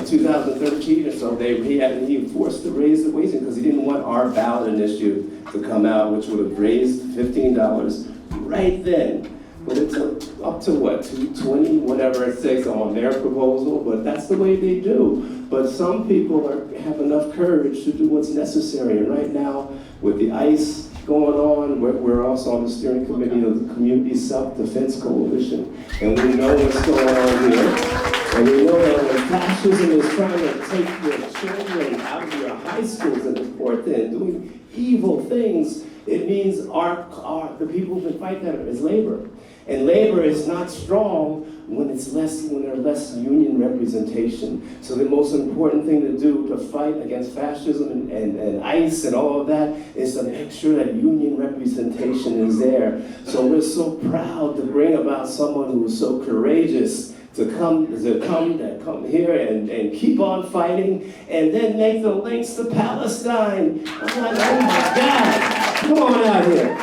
2013 or so, he forced to raise the wages because he didn't want our ballot initiative to come out, which would have raised $15 right then. But it took up to what, 220, whatever it takes on their proposal, but that's the way they do. But some people have enough courage to do what's necessary. And right now, with the ICE going on, we're also on the steering committee of the Community Self-Defense Coalition. And we know what's going on here. And we know that when fascism is trying to take your children out of your high schools and deport them, doing evil things, it means the people who can fight that is labor. And labor is not strong when there's less union representation. So the most important thing to do to fight against fascism and ICE and all of that is to make sure that union representation is there. So we're so proud to bring about someone who is so courageous to come here and keep on fighting and then make the links to Palestine. I'm like, oh my God, come on out here.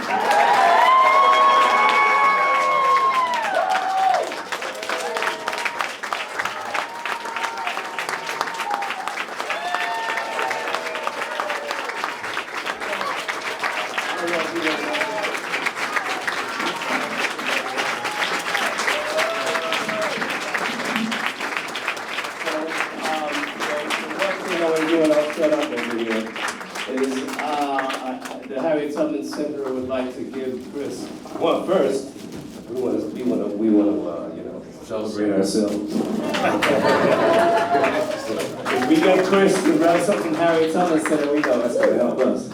The Harriet Tubman Center would like to give Chris. Well, first, we want to celebrate ourselves. If we get Chris to grab something from Harriet Tubman Center, we know that's going to help us.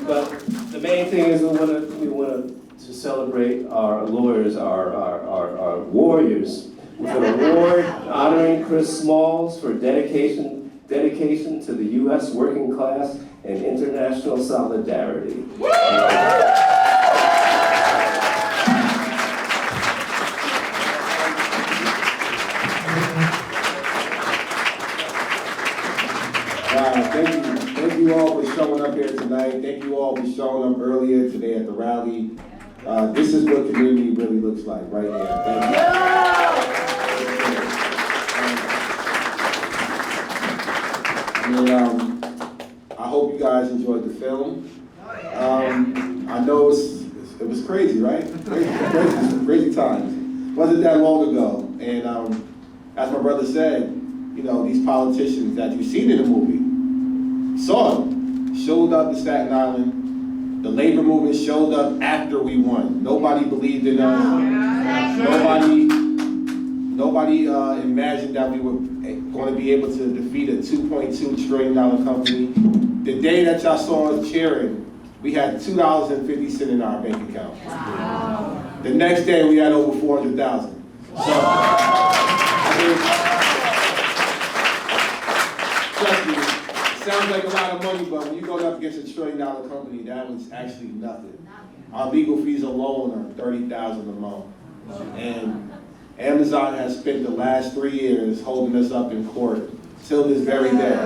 But the main thing is we want to celebrate our lawyers, our warriors, with an award honoring Chris Smalls for dedication to the U.S. working class and international solidarity. Thank you all for showing up here tonight. Thank you all for showing up earlier today at the rally. This is what community really looks like right here. Thank you. I hope you guys enjoyed the film. I know it was crazy, right? Crazy times. Wasn't that long ago. And as my brother said, these politicians that you've seen in the movie, saw them, showed up to Staten Island. The labor movement showed up after we won. Nobody believed in us. Nobody imagined that we were going to be able to defeat a $2.2 trillion company. The day that y'all saw us cheering, we had $2.50 in our bank account. Wow. The next day, we had over 400,000. So, trust me, it sounds like a lot of money, but when you go up against a $1 trillion company, that was actually nothing. Our legal fees alone are $30,000 a month. And Amazon has spent the last 3 years holding us up in court till this very day.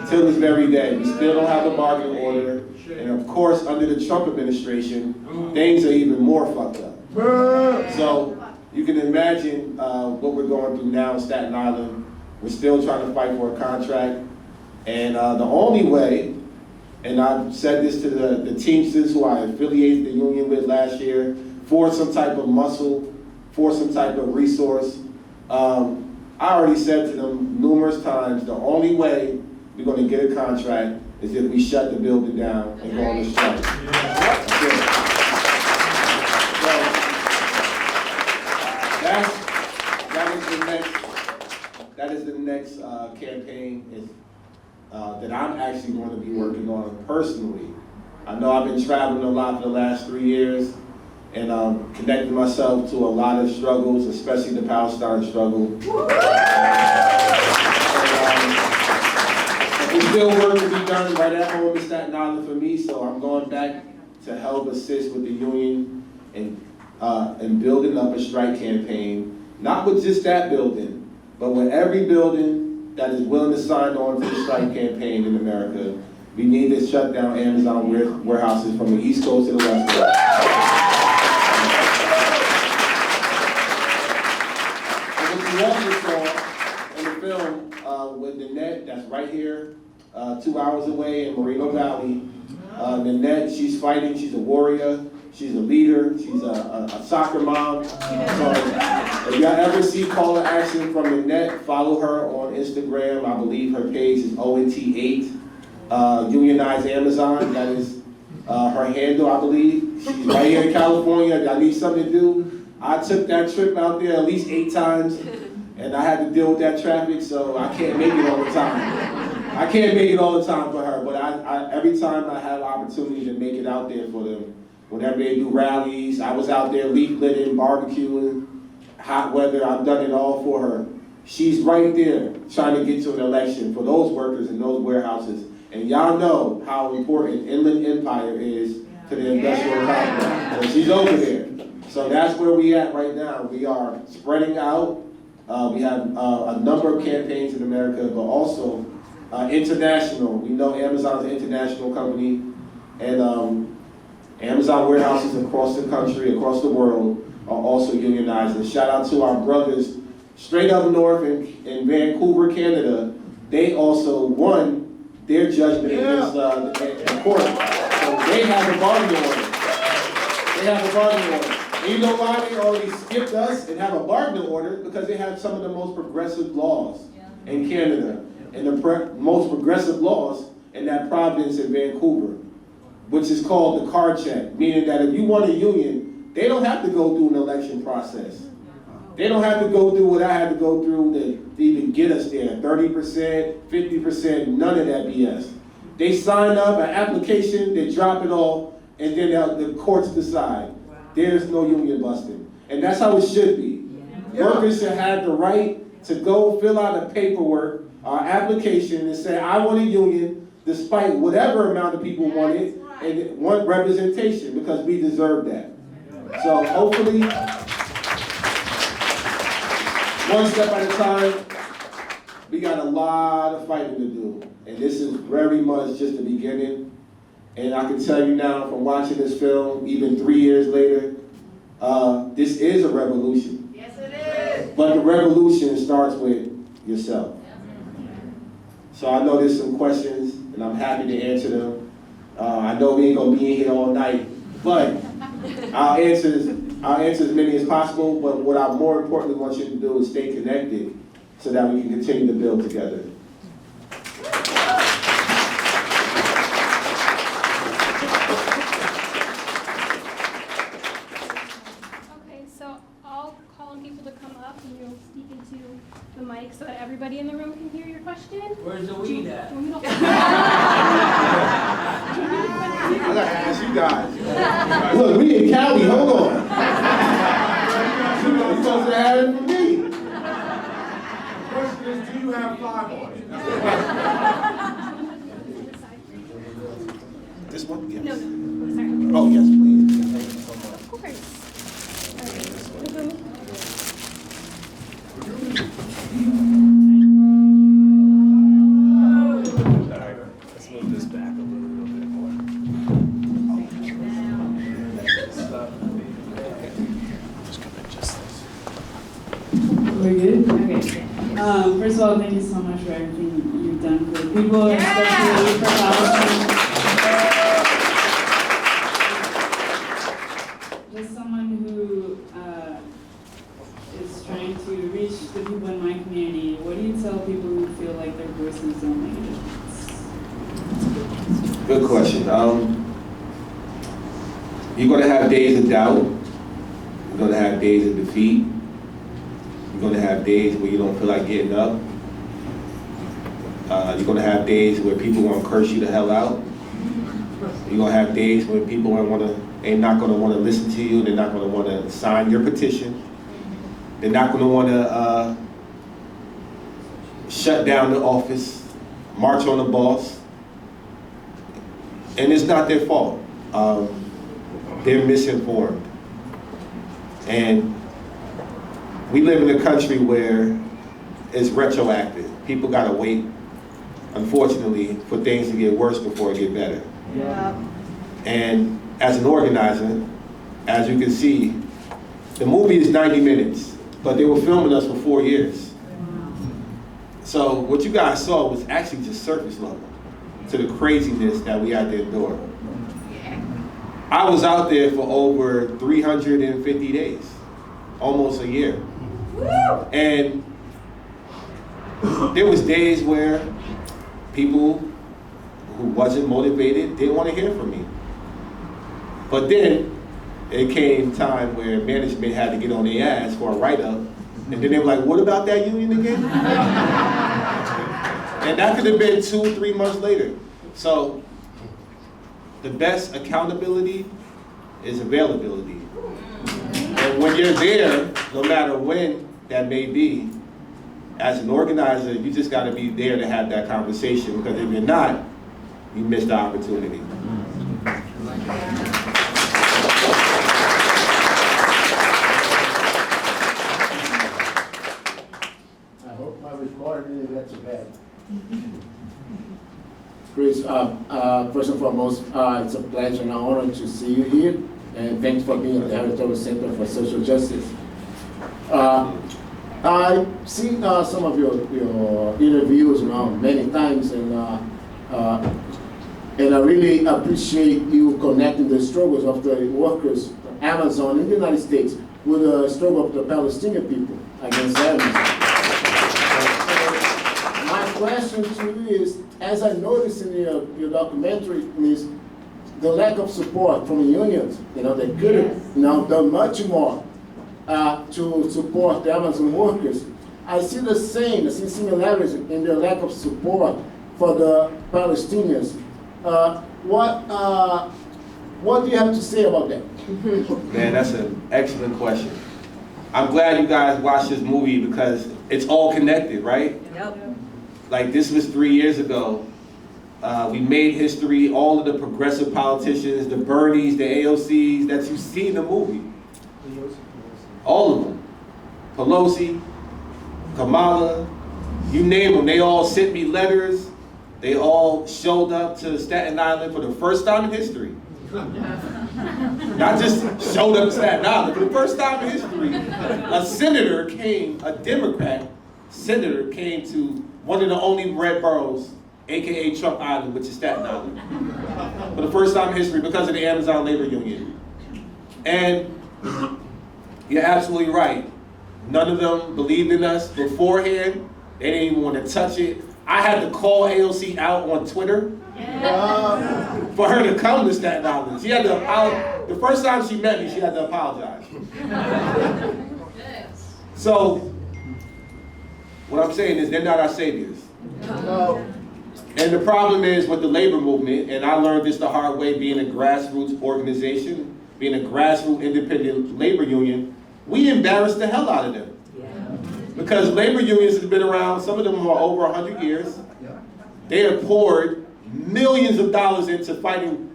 Till this very day. We still don't have a bargaining order. And of course, under the Trump administration, things are even more fucked up. So you can imagine what we're going through now in Staten Island. We're still trying to fight for a contract. And the only way, and I've said this to the Teamsters who I affiliated the union with last year, for some type of muscle, for some type of resource. I already said to them numerous times, the only way we're going to get a contract is if we shut the building down and go on the strike. That is the next campaign that I'm actually going to be working on personally. I know I've been traveling a lot for the last 3 years and connecting myself to a lot of struggles, especially the Palestine struggle. There's still work to be done right at home in Staten Island for me, so I'm going back to help assist with the union and building up a strike campaign, not with just that building, but with every building that is willing to sign on to the strike campaign in America. We need to shut down Amazon warehouses from the East Coast to the West Coast. And what you also saw in the film, with Nanette, that's right here, 2 hours away in Moreno Valley. Nanette, she's fighting, she's a warrior, she's a leader, she's a soccer mom. So if y'all ever see call to action from Nanette, follow her on Instagram. I believe her page is ONT8, Unionize Amazon. That is her handle, I believe. She's right here in California. If y'all need something to do, I took that trip out there at least 8 times, and I had to deal with that traffic, so I can't make it all the time. I can't make it all the time for her, but I every time I have opportunity to make it out there for them, whenever they do rallies, I was out there leafleting, barbecuing, hot weather, I've done it all for her. She's right there trying to get to an election for those workers in those warehouses. And y'all know how important Inland Empire is to the industrial complex. So she's over there. So that's where we at right now. We are spreading out. We have a number of campaigns in America, but also international. We know Amazon's an international company, and Amazon warehouses across the country, across the world, are also unionized. And shout out to our brothers straight up north in Vancouver, Canada. They also won their judgment against the court. So they have a bargaining order. They have a bargaining order. And you know why they already skipped us and have a bargaining order? Because they have some of the most progressive laws in Canada. And the most progressive laws in that province in Vancouver, which is called the card check, meaning that if you want a union, they don't have to go through an election process. They don't have to go through what I had to go through to even get us there, 30%, 50%, none of that BS. They sign up an application, they drop it all, and then the courts decide. There's no union busting. And that's how it should be. Workers should have the right to go fill out a paperwork, application, and say, I want a union, despite whatever amount of people want it, and want representation, because we deserve that. So hopefully, one step at a time. We got a lot of fighting to do, and this is very much just the beginning. And I can tell you now from watching this film, even 3 years later, this is a revolution. Yes, it is. But the revolution starts with yourself. So I know there's some questions, and I'm happy to answer them. I know we ain't gonna be in here all night, but I'll answer as many as possible. But what I more importantly want you to do is stay connected so that we can continue to build together. Okay, so I'll call on people to come up and you'll speak into the mic so that everybody in the room can hear your question. Where's the weed at? I gotta ask you guys. Look, we in Cali, hold on. You're supposed to have it for me. Question is, do you have 5 on it? This one? Yes. No, sorry. Oh, yes, please. Of course. All right. We'll go. Let's move this back a little bit more. Just come in just this. We're good? Okay. First of all, thank you so much for everything you've done for people, especially for Palestine. Just someone who is trying to reach the people in my community, what do you tell people who feel like their voices don't make a difference? Good question. You're going to have days of doubt. You're going to have days of defeat. You're going to have days where you don't feel like getting up. You're going to have days where people want to curse you the hell out. You're going to have days where people ain't not going to want to listen to you. They're not going to want to sign your petition. They're not going to want to shut down the office, march on the boss. And it's not their fault. They're misinformed. And we live in a country where it's retroactive. People gotta wait, unfortunately, for things to get worse before it get better. Yeah. And as an organizer, as you can see, the movie is 90 minutes, but they were filming us for 4 years. So what you guys saw was actually just surface level to the craziness that we had to endure. I was out there for over 350 days, almost a year. And there was days where people who wasn't motivated didn't want to hear from me. But then it came time where management had to get on their ass for a write-up. And then they were like, what about that union again? And that could have been 2-3 months later. So the best accountability is availability. And when you're there, no matter when that may be, as an organizer, you just gotta be there to have that conversation, because if you're not, you miss the opportunity. I hope my recording didn't get too bad. Chris, first and foremost, it's a pleasure and an honor to see you here, and thanks for being at the Harriet Tubman Center for Social Justice. I've seen some of your interviews many times, and I really appreciate you connecting the struggles of the workers, Amazon in the United States, with the struggle of the Palestinian people against Amazon. My question to you is, as I noticed in your documentary, is the lack of support from the unions. They could have done much more to support the Amazon workers. I see similarities in their lack of support for the Palestinians. What do you have to say about that? Man, that's an excellent question. I'm glad you guys watched this movie because it's all connected, right? Yep. Like, this was 3 years ago. We made history. All of the progressive politicians, the Bernies, the AOCs that you see in the movie, all of them, Pelosi, Kamala, you name them, they all sent me letters. They all showed up to Staten Island for the first time in history. Not just showed up to Staten Island, for the first time in history, a Democrat senator came to one of the only red boroughs, AKA Trump Island, which is Staten Island, for the first time in history because of the Amazon labor union. And you're absolutely right. None of them believed in us beforehand. They didn't even want to touch it. I had to call AOC out on Twitter for her to come to Staten Island. She had to apologize. The first time she met me, she had to apologize. So, what I'm saying is they're not our saviors. And the problem is with the labor movement, and I learned this the hard way being a grassroots organization, being a grassroots independent labor union, we embarrassed the hell out of them. Because labor unions have been around, some of them are over 100 years. They have poured millions of dollars into fighting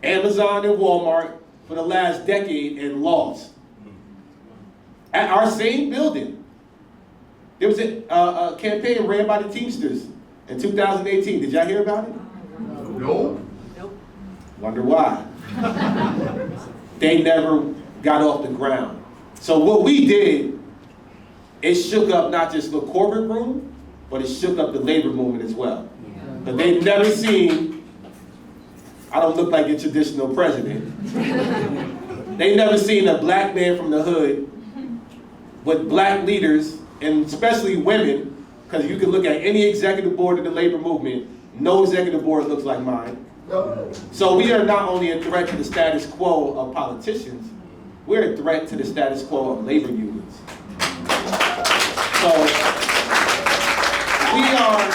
Amazon and Walmart for the last decade and lost. At our same building, there was a campaign ran by the Teamsters in 2018. Did y'all hear about it? No. Wonder why. They never got off the ground. So what we did, it shook up not just the corporate room, but it shook up the labor movement as well. But they've never seen, I don't look like a traditional president. They've never seen a black man from the hood with black leaders, and especially women, because you can look at any executive board of the labor movement, no executive board looks like mine. So we are not only a threat to the status quo of politicians, we're a threat to the status quo of labor unions. So we are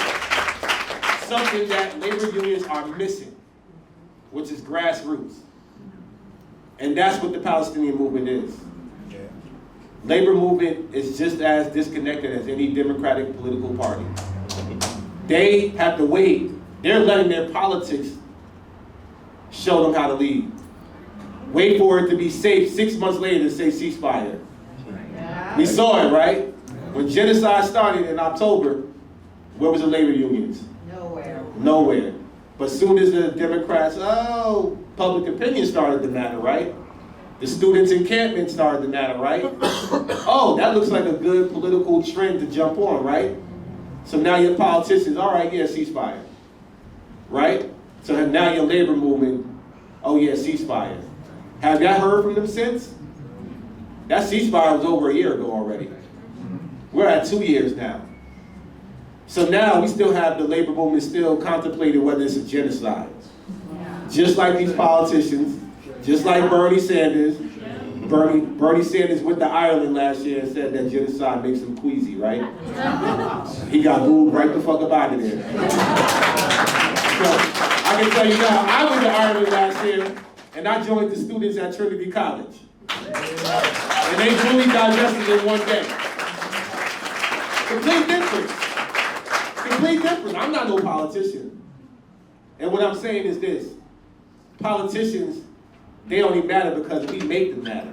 something that labor unions are missing, which is grassroots. And that's what the Palestinian movement is. Labor movement is just as disconnected as any democratic political party. They have to wait. They're letting their politics show them how to lead. Wait for it to be safe 6 months later to say ceasefire. We saw it, right? When genocide started in October, where was the labor unions? Nowhere. But soon as the Democrats, public opinion started to matter, right? The students' encampment started to matter, right? Oh, that looks like a good political trend to jump on, right? So now your politicians, all right, yeah, ceasefire, right? So now your labor movement, oh yeah, ceasefire. Have y'all heard from them since? That ceasefire was over a year ago already. We're at 2 years now. So now we still have the labor movement still contemplating whether it's a genocide. Just like these politicians, just like Bernie Sanders. Bernie Sanders went to Ireland last year and said that genocide makes him queasy, right? He got booed right the fuck up out of there. So I can tell you now, I went to Ireland last year and I joined the students at Trinity College. And they really digested it one day. Complete difference. Complete difference. I'm not no politician. And what I'm saying is this. Politicians, they don't even matter because we make them matter.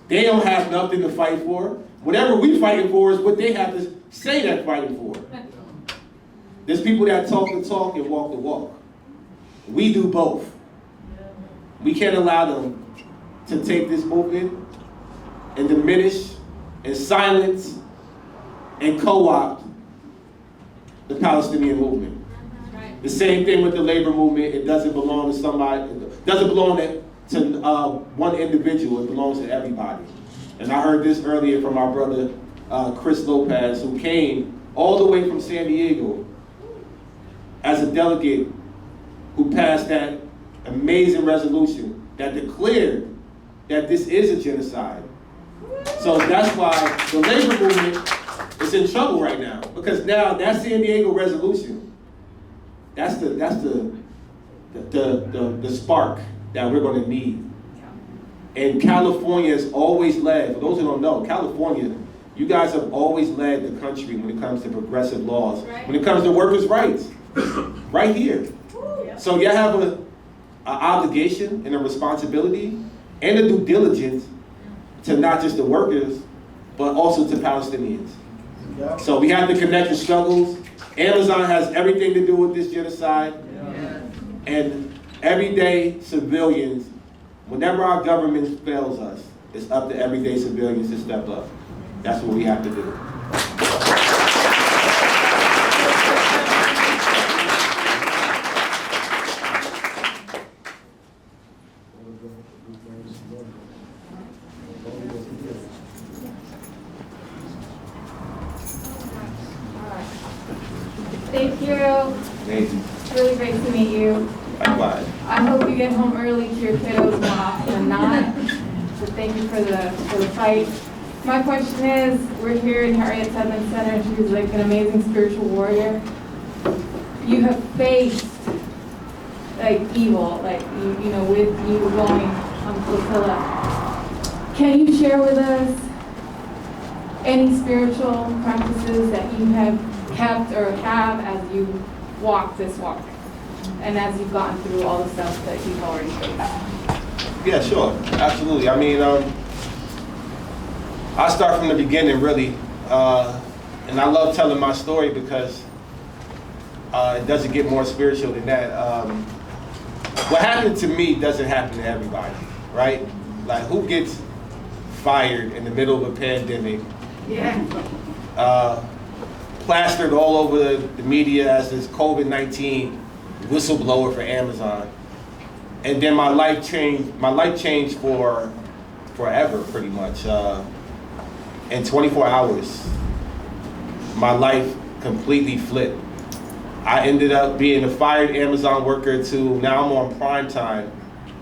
They don't have nothing to fight for. Whatever we fighting for is what they have to say they're fighting for. There's people that talk the talk and walk the walk. We do both. We can't allow them to take this movement and diminish and silence and co-opt the Palestinian movement. The same thing with the labor movement. It doesn't belong to somebody. It doesn't belong to one individual. It belongs to everybody. And I heard this earlier from our brother Chris Lopez, who came all the way from San Diego as a delegate who passed that amazing resolution that declared that this is a genocide. So that's why the labor movement is in trouble right now, because now that San Diego resolution, that's the spark that we're going to need. And California has always led, for those who don't know, California, you guys have always led the country when it comes to progressive laws, when it comes to workers' rights, right here. So you have an obligation and a responsibility and a due diligence to not just the workers, but also to Palestinians. So we have to connect the struggles. Amazon has everything to do with this genocide. And everyday civilians, whenever our government fails us, it's up to everyday civilians to step up. That's what we have to do. Thank you. Thank you. It's really great to meet you. Likewise. I hope you get home early to your kiddos more often than not. So thank you for the fight. My question is, we're here in Harriet Tubman Center. She's like an amazing spiritual warrior. You have faced like evil, like you know, with you going on flotilla. Can you share with us any spiritual practices that you have kept or have as you walk this walk, and as you've gone through all the stuff that you've already faced? Yeah, sure, absolutely. I mean, I start from the beginning, really, and I love telling my story because it doesn't get more spiritual than that. What happened to me doesn't happen to everybody, right? Like, who gets fired in the middle of a pandemic? Yeah. Plastered all over the media as this COVID-19 whistleblower for Amazon. And then my life changed for forever, pretty much. In 24 hours, my life completely flipped. I ended up being a fired Amazon worker to now I'm on prime time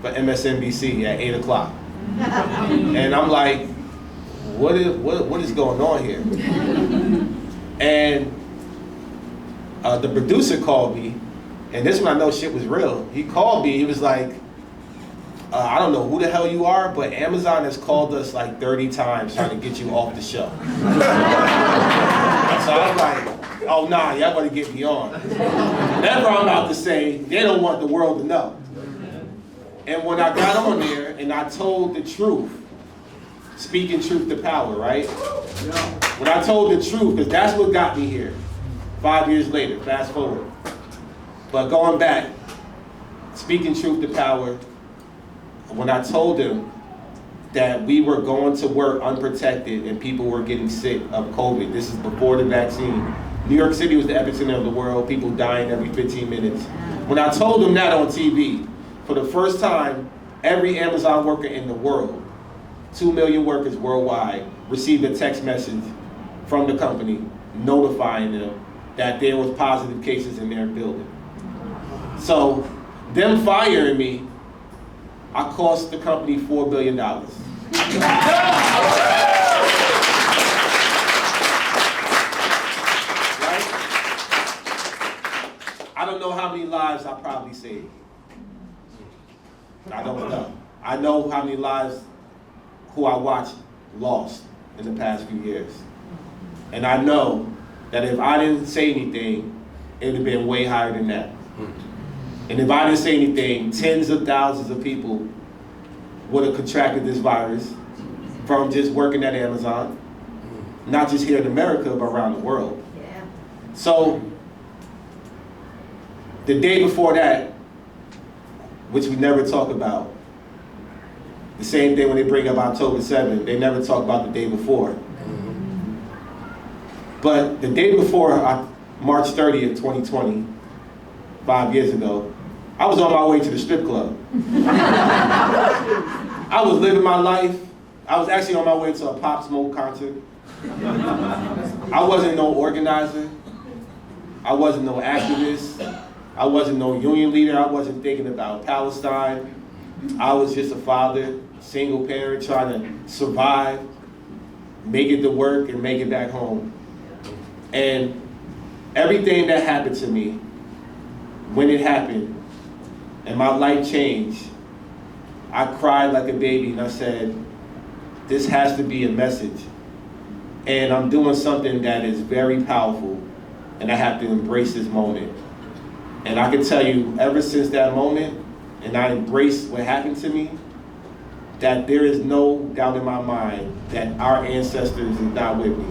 for MSNBC at 8 o'clock. And I'm like, what is going on here? And the producer called me, and this one I know shit was real. He called me, he was like, I don't know who the hell you are, but Amazon has called us like 30 times trying to get you off the show. So I'm like, oh nah, y'all gotta get me on. Whatever I'm about to say, they don't want the world to know. And when I got on there and I told the truth, speaking truth to power, right? When I told the truth, because that's what got me here. 5 years later, fast forward. But going back, speaking truth to power, when I told them that we were going to work unprotected and people were getting sick of COVID, this is before the vaccine, New York City was the epicenter of the world, people dying every 15 minutes. When I told them that on TV, for the first time, every Amazon worker in the world, 2 million workers worldwide, received a text message from the company notifying them that there was positive cases in their building. So, them firing me, I cost the company $4 billion. Right? I don't know how many lives I probably saved. I don't know. I know how many lives who I watched lost in the past few years. And I know that if I didn't say anything, it would have been way higher than that. And if I didn't say anything, tens of thousands of people would have contracted this virus from just working at Amazon, not just here in America, but around the world. So, the day before that, which we never talk about, the same thing when they bring up October 7th, they never talk about the day before. But the day before March 30th, 2020, 5 years ago, I was on my way to the strip club. I was living my life. I was actually on my way to a Pop Smoke concert. I wasn't no organizer. I wasn't no activist. I wasn't no union leader. I wasn't thinking about Palestine. I was just a father, single parent, trying to survive, make it to work, and make it back home. And everything that happened to me, when it happened, and my life changed, I cried like a baby and I said, this has to be a message. And I'm doing something that is very powerful, and I have to embrace this moment. And I can tell you, ever since that moment, and I embraced what happened to me, that there is no doubt in my mind that our ancestors are not with me.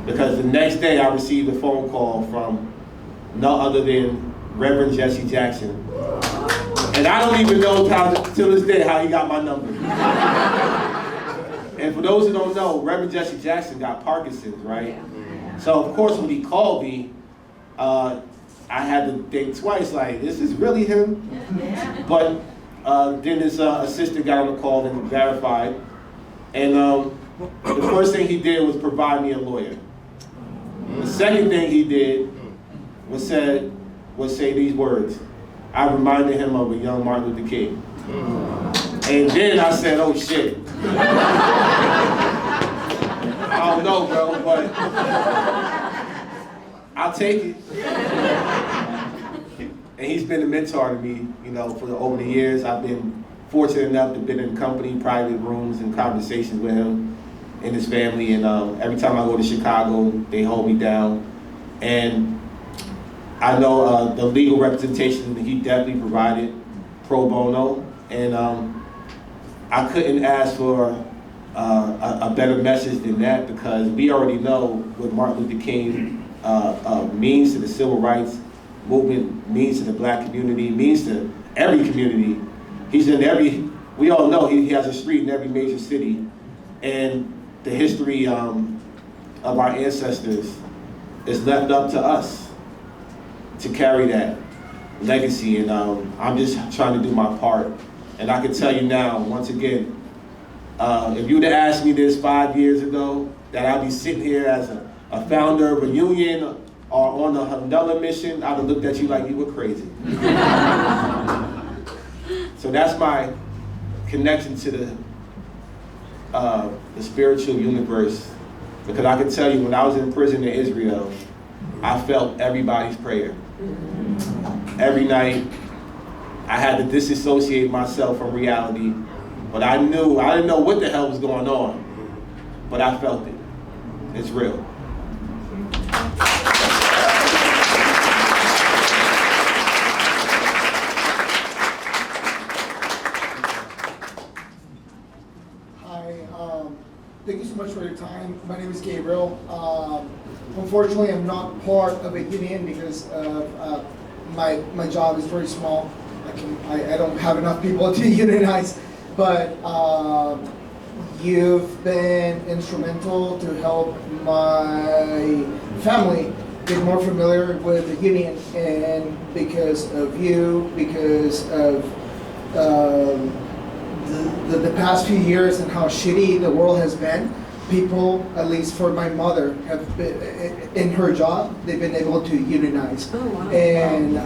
Because the next day I received a phone call from no other than Reverend Jesse Jackson. And I don't even know till this day how he got my number. And for those who don't know, Reverend Jesse Jackson got Parkinson's, right? So of course when he called me, I had to think twice, like, this is really him? But then his assistant got on the call and verified. And the first thing he did was provide me a lawyer. The second thing he did was say these words. I reminded him of a young Martin Luther King. And then I said, oh shit. I don't know, bro, but I'll take it. And he's been a mentor to me, you know, over the years. I've been fortunate enough to be in company, private rooms, and conversations with him and his family. And every time I go to Chicago, they hold me down. And I know the legal representation that he definitely provided, pro bono. And I couldn't ask for a better message than that, because we already know what Martin Luther King means to the civil rights movement, means to the black community, means to every community. He's in we all know he has a street in every major city. And the history of our ancestors is left up to us to carry that legacy. And I'm just trying to do my part. And I can tell you now, once again, if you would have asked me this 5 years ago, that I'd be sitting here as a founder of a union or on the Hamdullah mission, I'd have looked at you like you were crazy. So that's my connection to the spiritual universe, because I can tell you, when I was in prison in Israel, I felt everybody's prayer. Every night, I had to disassociate myself from reality, but I didn't know what the hell was going on, but I felt it. It's real. Thank you so much for your time. My name is Gabriel. Unfortunately, I'm not part of a union because my job is very small. I don't have enough people to unionize. But you've been instrumental to help my family been more familiar with the union, and because of you, because of the past few years and how shitty the world has been, people, at least for my mother, have been, in her job, they've been able to unionize. Oh, wow. And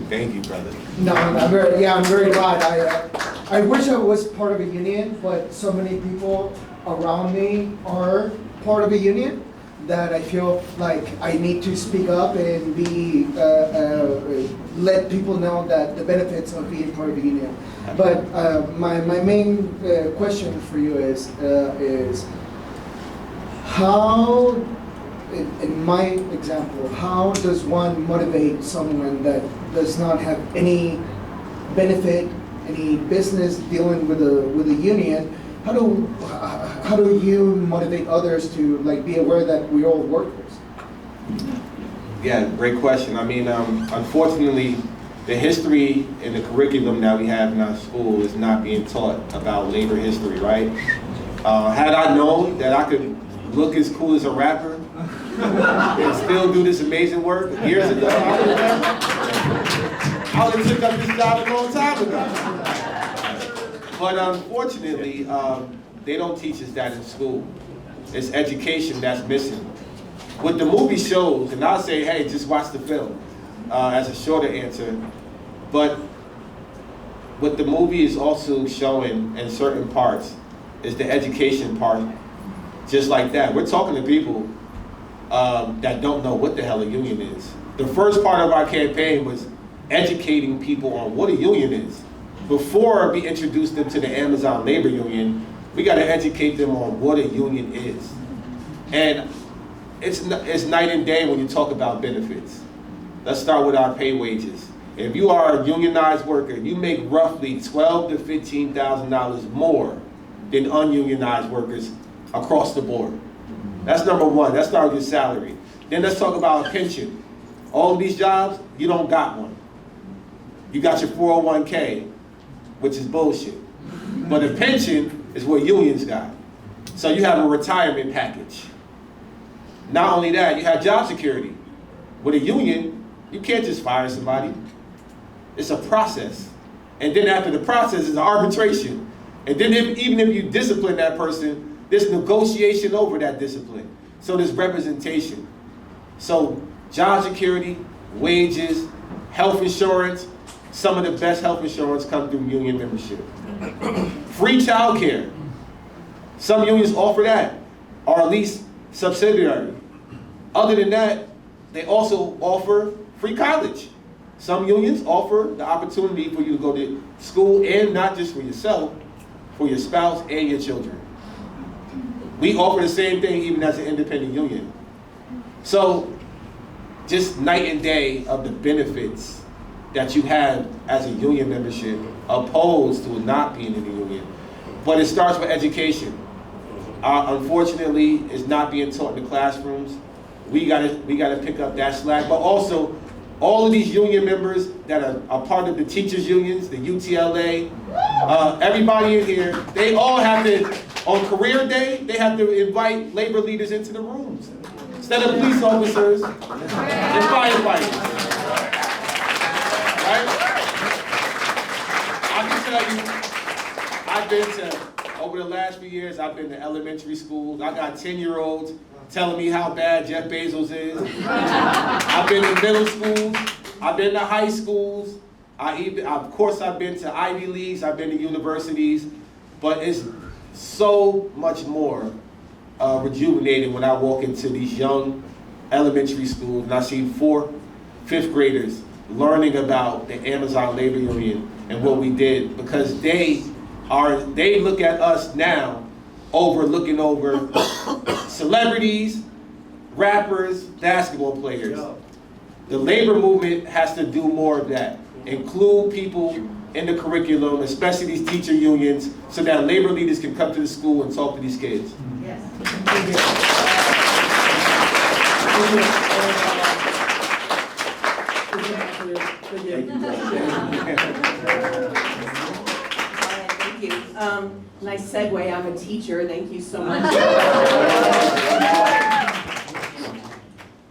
Thank you, brother. no, I'm very glad. I wish I was part of a union, but so many people around me are part of a union that I feel like I need to speak up and be let people know that the benefits of being part of a union. But my main question for you is how, in my example, how does one motivate someone that does not have any benefit, any business dealing with a union? How do you motivate others to like be aware that we're all workers? Yeah, great question. I mean, unfortunately, the history and the curriculum that we have in our school is not being taught about labor history, right? Had I known that I could look as cool as a rapper and still do this amazing work years ago, I would have took up this job a long time ago. But unfortunately, they don't teach us that in school. It's education that's missing. What the movie shows, and I'll say, hey, just watch the film as a shorter answer, but what the movie is also showing in certain parts is the education part, just like that. We're talking to people that don't know what the hell a union is. The first part of our campaign was educating people on what a union is. Before we introduce them to the Amazon Labor Union, we got to educate them on what a union is. And it's night and day when you talk about benefits. Let's start with our pay wages. If you are a unionized worker, you make roughly $12,000 to $15,000 more than ununionized workers across the board. That's number one. Let's start with your salary. Then let's talk about a pension. All of these jobs, you don't got one. You got your 401k, which is bullshit. But a pension is what unions got. So you have a retirement package. Not only that, you have job security. With a union, you can't just fire somebody. It's a process. And then after the process is arbitration. And then even if you discipline that person, there's negotiation over that discipline. So there's representation. So job security, wages, health insurance, some of the best health insurance come through union membership. Free childcare. Some unions offer that, or at least subsidiary. Other than that, they also offer free college. Some unions offer the opportunity for you to go to school, and not just for yourself, for your spouse and your children. We offer the same thing even as an independent union. So just night and day of the benefits that you have as a union membership opposed to not being in the union. But it starts with education. Unfortunately, it's not being taught in the classrooms. We gotta pick up that slack. But also, all of these union members that are a part of the teachers unions, the UTLA, everybody in here, they all have to, on career day, they have to invite labor leaders into the rooms. Instead of police officers and firefighters. Right? I can tell you, I've been to, over the last few years, I've been to elementary schools. I got 10-year-olds telling me how bad Jeff Bezos is. I've been to middle schools. I've been to high schools. Of course, I've been to Ivy Leagues. I've been to universities. But it's so much more rejuvenating when I walk into these young elementary schools and I see 4th, 5th graders learning about the Amazon Labor Union and what we did, because they look at us now looking over celebrities, rappers, basketball players. The labor movement has to do more of that. Include people in the curriculum, especially these teacher unions, so that labor leaders can come to the school and talk to these kids. Yes. Thank you. Nice segue. I'm a teacher. Thank you so much.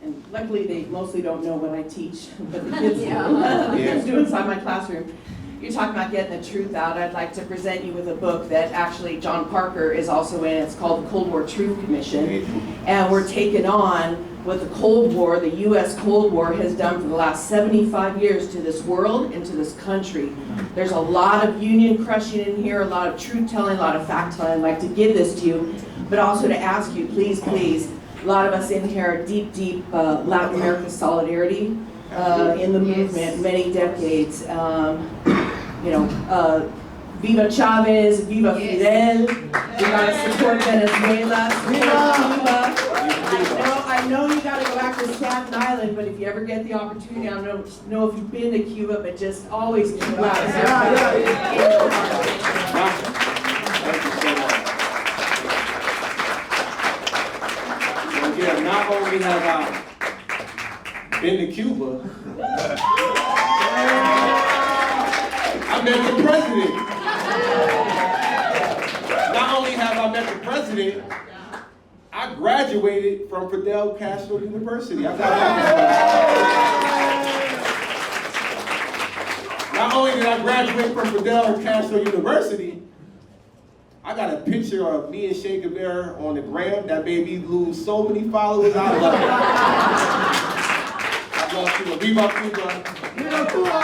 And luckily they mostly don't know what I teach, but the kids do. The kids do inside my classroom. You're talking about getting the truth out. I'd like to present you with a book that actually John Parker is also in. It's called the Cold War Truth Commission. And we're taking on what the Cold War, the US Cold War, has done for the last 75 years to this world and to this country. There's a lot of union crushing in here, a lot of truth telling, a lot of fact telling. I'd like to give this to you, but also to ask you, please, please, a lot of us in here are deep, deep Latin America solidarity in the movement, many decades. Viva Chavez, Viva Fidel. We gotta support Venezuela, support Cuba. I know you gotta go back to Staten Island, but if you ever get the opportunity, I don't know if you've been to Cuba, but just always keep Latin America. Thank you so much. Yeah, not only have I been to Cuba, I met the president. Not only have I met the president, I graduated from Fidel Castro University. Not only did I graduate from Fidel Castro University, I got a picture of me and Che Guevara on the gram that made me lose so many followers. I love it. I love Cuba. Viva Cuba. ¡Viva Cuba!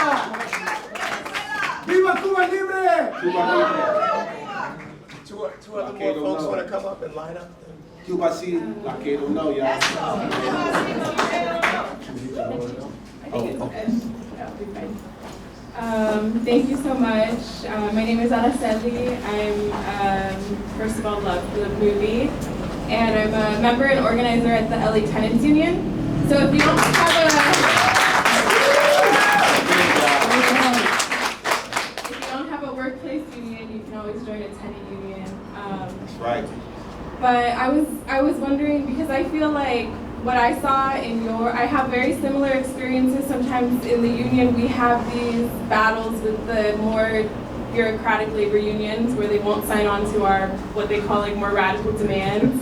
¡Viva Cuba Libre! Cuba Libre. Two other more folks want to come up and line up. Cuba sí, la que no know, y'all. Thank you so much. My name is Araceli. I'm, first of all, love the movie. And I'm a member and organizer at the LA Tenants Union. So if you don't have a workplace union, you can always join a tenant union. That's right. But I was wondering, because I feel like what I saw in I have very similar experiences. Sometimes in the union we have these battles with the more bureaucratic labor unions where they won't sign on to our, what they call like more radical demands.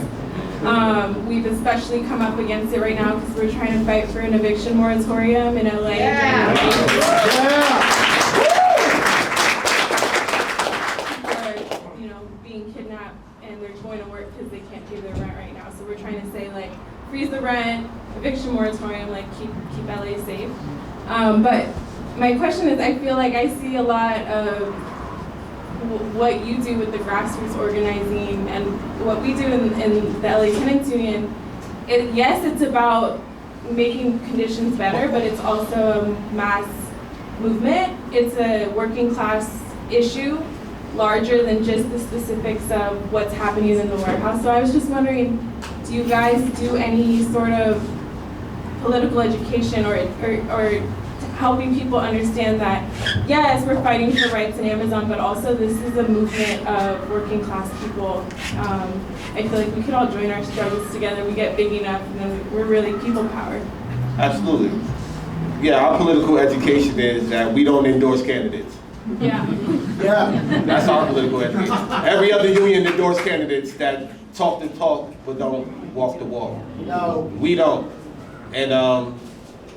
We've especially come up against it right now because we're trying to fight for an eviction moratorium in LA. Yeah. People are, being kidnapped and they're going to work because they can't pay their rent right now. So we're trying to say like, freeze the rent, eviction moratorium, like keep LA safe. But my question is, I feel like I see a lot of what you do with the grassroots organizing and what we do in the LA Tenants Union. Yes, it's about making conditions better, but it's also a mass movement. It's a working class issue, larger than just the specifics of what's happening in the warehouse. So I was just wondering, do you guys do any sort of political education or helping people understand that, yes, we're fighting for rights in Amazon, but also this is a movement of working class people. I feel like we could all join our struggles together. We get big enough, and then we're really people powered. Absolutely. Yeah, our political education is that we don't endorse candidates. Yeah. Yeah. That's our political education. Every other union endorse candidates that talk the talk but don't walk the walk. No. We don't. And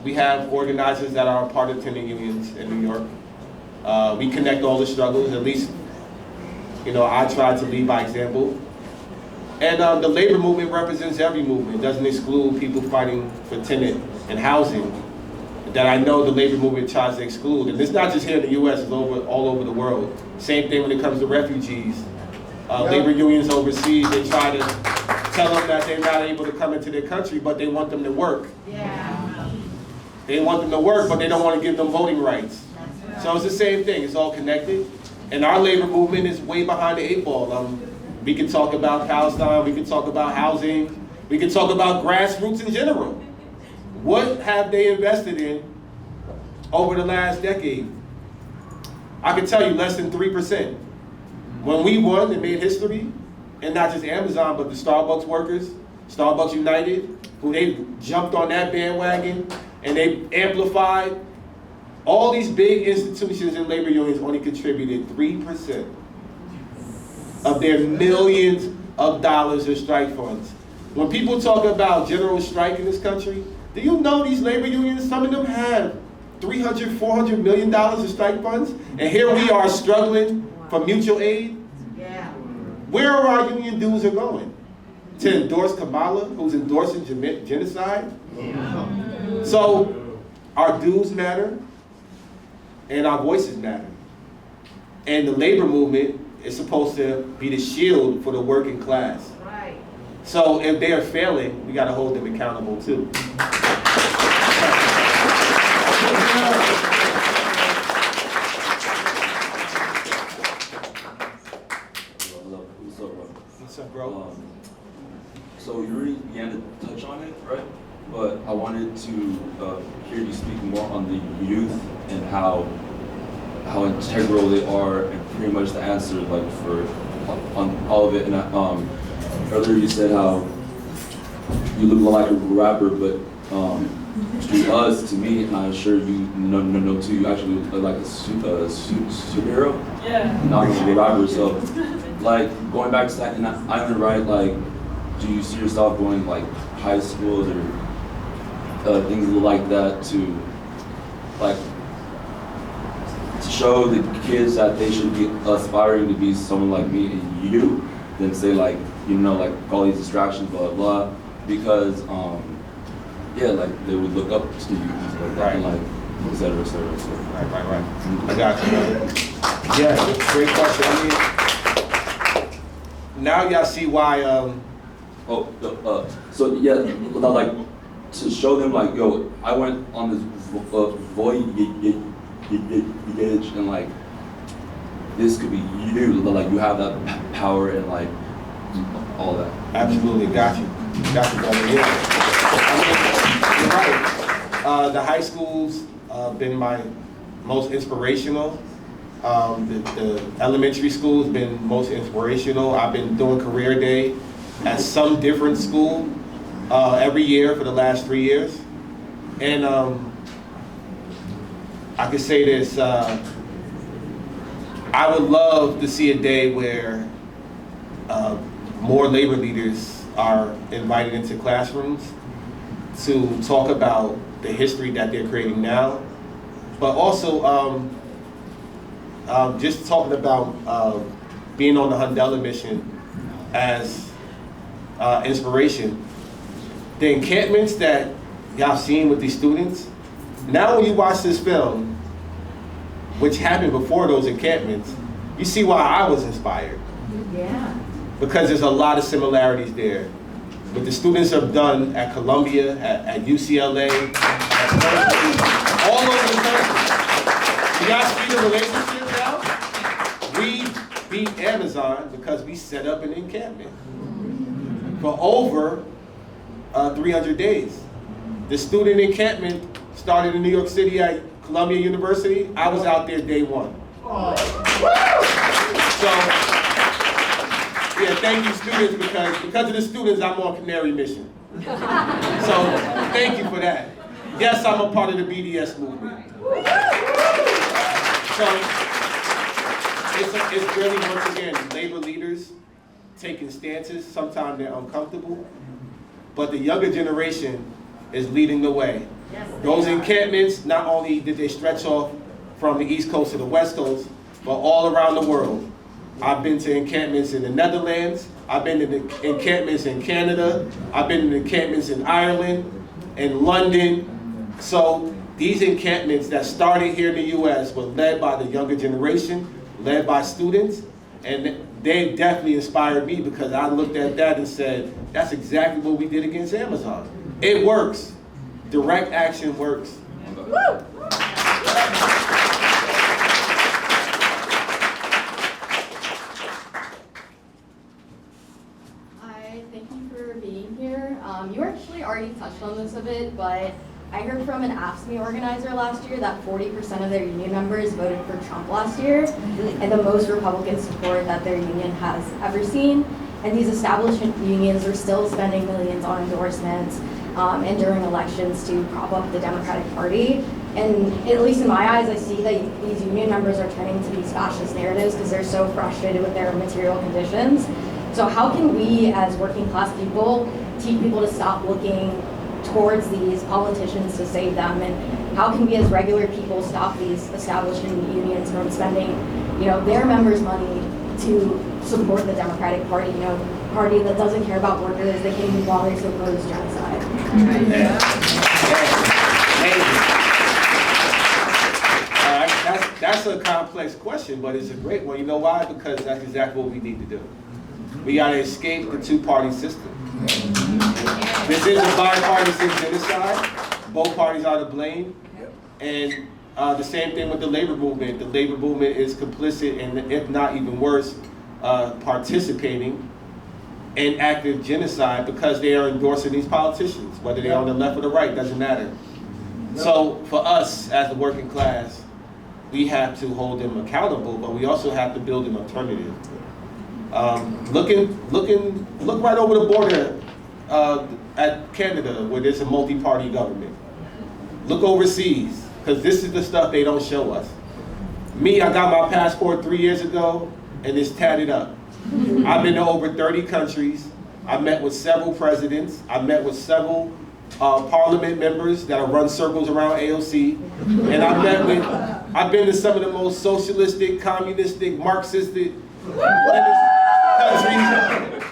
we have organizers that are a part of tenant unions in New York. We connect all the struggles, at least, I try to lead by example. And the labor movement represents every movement. It doesn't exclude people fighting for tenant and housing that I know the labor movement tries to exclude. And it's not just here in the US, it's all over the world. Same thing when it comes to refugees. Labor unions overseas, they try to tell them that they're not able to come into their country, but they want them to work. Yeah. They want them to work, but they don't want to give them voting rights. So it's the same thing, it's all connected. And our labor movement is way behind the 8 ball. We can talk about Palestine, we can talk about housing, we can talk about grassroots in general. What have they invested in over the last decade? I can tell you less than 3%. When we won and made history, and not just Amazon, but the Starbucks workers, Starbucks United, who they jumped on that bandwagon, and they amplified. All these big institutions and labor unions only contributed 3% of their millions of dollars of strike funds. When people talk about general strike in this country, Do you know these labor unions, some of them have $300, $400 million in strike funds, and here we are struggling for mutual aid? Yeah. Where are our union dues are going? To endorse Kamala, who's endorsing genocide? So our dues matter, and our voices matter. And the labor movement is supposed to be the shield for the working class. Right. So if they are failing, we got to hold them accountable too. What's up, bro? So you already began to touch on it, right? But I wanted to hear you speak more on the youth and how integral they are, and pretty much the answer, like for on all of it. And earlier you said how you look like a rapper, but to us, to me, and I'm sure you know too, you actually look like a superhero. Yeah. Not a rapper. So, like going back to that, and I'm right. Like, do you see yourself going like high schools or things like that to like to show the kids that they should be aspiring to be someone like me and you, than say like, you know, like all these distractions, blah blah, because yeah, like they would look up to you like that, and like et cetera, et cetera, et cetera. Right. I got you, brother. Yeah, great question. I mean, now y'all see why. So yeah, like to show them like, yo, I went on this voyage and like this could be you, like you have that power and like all that. Absolutely, got you, brother. Yeah. I mean, you're right. The high school's been my most inspirational. The elementary school's been most inspirational. I've been doing career day at some different school every year for the last 3 years. And I can say this, I would love to see a day where more labor leaders are invited into classrooms to talk about the history that they're creating now, but also just talking about being on the Hundela mission as inspiration. The encampments that y'all seen with these students, now when you watch this film, which happened before those encampments, you see why I was inspired. Yeah. Because there's a lot of similarities there. What the students have done at Columbia, at UCLA, at Berkeley, all over the country. You guys see the relationship now? We beat Amazon because we set up an encampment for over 300 days. The student encampment started in New York City at Columbia University. I was out there day one. So, yeah, thank you students, because of the students, I'm on Canary mission. So, thank you for that. Yes, I'm a part of the BDS movement. So, it's really, once again, labor leaders taking stances. Sometimes they're uncomfortable, but the younger generation is leading the way. Yes, Those encampments, not only did they stretch off from the East Coast to the West Coast, but all around the world. I've been to encampments in the Netherlands, I've been to the encampments in Canada, I've been to encampments in Ireland, in London. So these encampments that started here in the US were led by the younger generation, led by students, and they definitely inspired me, because I looked at that and said, that's exactly what we did against Amazon. It works. Direct action works. Woo! Hi, thank you for being here. You actually already touched on this a bit, but I heard from an AFSCME organizer last year that 40% of their union members voted for Trump last year, and the most Republican support that their union has ever seen. And these establishment unions are still spending millions on endorsements and during elections to prop up the Democratic Party. And at least in my eyes, I see that these union members are turning to these fascist narratives because they're so frustrated with their material conditions. So how can we, as working class people, teach people to stop looking towards these politicians to save them, and how can we as regular people stop these establishment unions from spending, their members' money to support the Democratic Party, party that doesn't care about workers, they can't even bother to oppose genocide. That's a complex question, but it's a great one. You know why? Because that's exactly what we need to do. We got to escape the two-party system. This is a bipartisan genocide. Both parties are to blame. And the same thing with the labor movement. The labor movement is complicit, and if not even worse, participating in active genocide because they are endorsing these politicians, whether they're on the left or the right, doesn't matter. So for us as the working class, we have to hold them accountable, but we also have to build an alternative. Look right over the border at Canada, where there's a multi-party government. Look overseas, because this is the stuff they don't show us. Me, I got my passport 3 years ago, and it's tatted up. I've been to over 30 countries. I've met with several presidents. I've met with several parliament members that have run circles around AOC. And I've been to some of the most socialistic, communistic, Marxistic countries.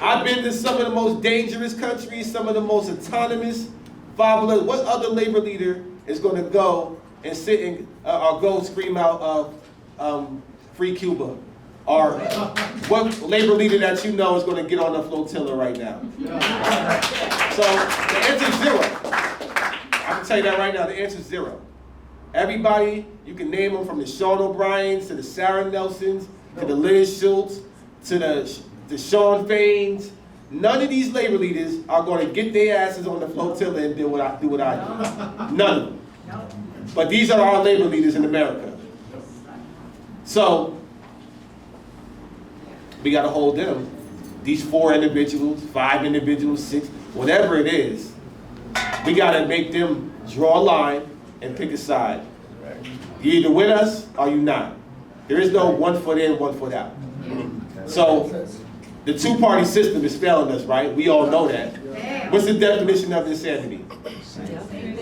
I've been to some of the most dangerous countries, some of the most autonomous. What other labor leader is going to go and sit and or go scream out free Cuba? Or what labor leader that you know is going to get on the flotilla right now? So the answer is zero. I can tell you that right now, the answer is zero. Everybody, you can name them from the Sean O'Briens to the Sarah Nelsons to the Liz Schultz to the Sean Faines. None of these labor leaders are going to get their asses on the flotilla and do what I do. None of them. But these are our labor leaders in America. So we got to hold them, these 4 individuals, 5 individuals, 6, whatever it is, we got to make them draw a line and pick a side. You're either with us or you're not. There is no 1 foot in, 1 foot out. So the two-party system is failing us, right? We all know that. What's the definition of insanity?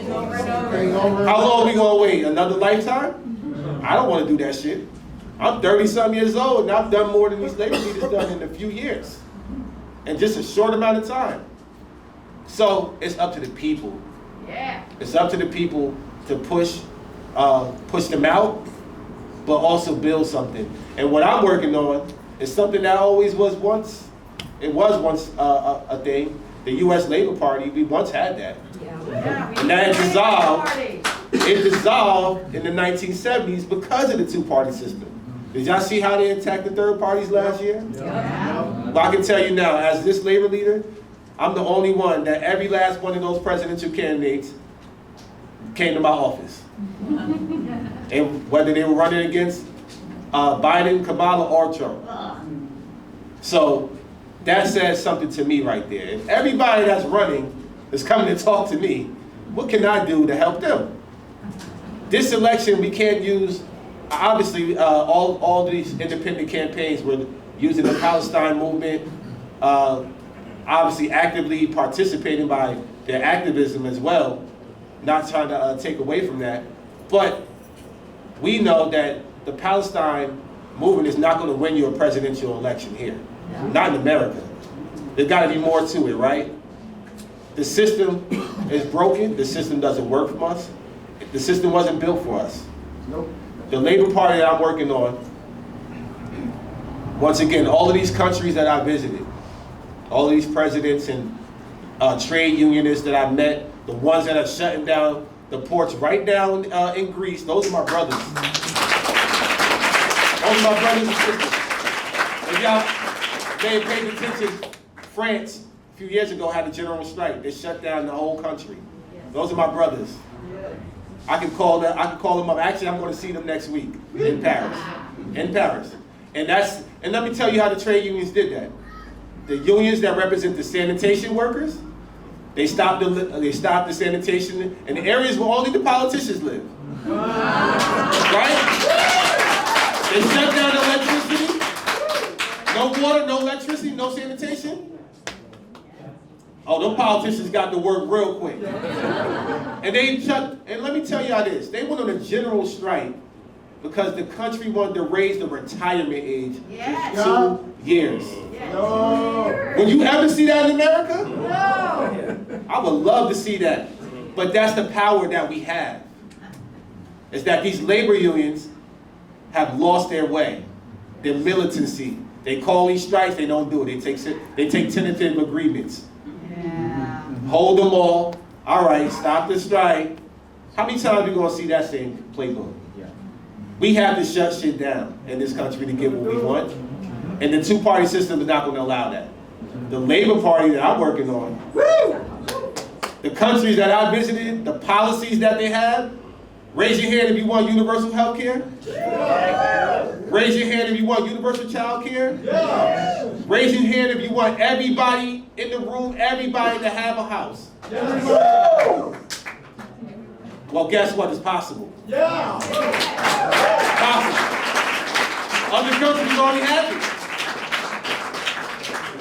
How long are we going to wait? Another lifetime? I don't want to do that shit. I'm 30-some years old, and I've done more than these labor leaders done in a few years. In just a short amount of time. So it's up to the people. It's up to the people to push them out, but also build something. And what I'm working on is something that always was once, a thing. The U.S. Labor Party, we once had that. And that dissolved. It dissolved in the 1970s because of the two-party system. Did y'all see how they attacked the third parties last year? But I can tell you now, as this labor leader, I'm the only one that every last one of those presidential candidates came to my office. And whether they were running against Biden, Kamala, or Trump. So that says something to me right there. If everybody that's running is coming to talk to me, what can I do to help them? This election, we can't use, obviously, all these independent campaigns were using the Palestine movement, obviously actively participating by their activism as well, not trying to take away from that. But we know that the Palestine movement is not going to win you a presidential election here. Not in America. There's got to be more to it, right? The system is broken. The system doesn't work for us. The system wasn't built for us. Nope. The Labor Party that I'm working on, once again, all of these countries that I visited, all of these presidents and trade unionists that I met, the ones that are shutting down the ports right now in Greece, those are my brothers. Those are my brothers and sisters. If y'all may have paid attention, France a few years ago had a general strike. They shut down the whole country. Those are my brothers. I can call them up. Actually, I'm going to see them next week in Paris. In Paris. And let me tell you how the trade unions did that. The unions that represent the sanitation workers, they stopped the sanitation in the areas where only the politicians live. Right? They shut down electricity. No water, no electricity, no sanitation. Oh, them politicians got to work real quick. And let me tell y'all this, they went on a general strike because the country wanted to raise the retirement age to 2 years. No. Will you ever see that in America? No. I would love to see that. But that's the power that we have. Is that these labor unions have lost their way, their militancy. They call these strikes, they don't do it. They take tentative agreements. Yeah. Hold them all right, stop the strike. How many times are we gonna see that same playbook? Yeah. We have to shut shit down in this country to get what we want. And the two-party system is not gonna allow that. The Labor Party that I'm working on, the countries that I visited, the policies that they have, raise your hand if you want universal health care. Raise your hand if you want universal child care. Raise your hand if you want everybody in the room, everybody to have a house. Well, guess what? It's possible. Possible. Other countries already have it.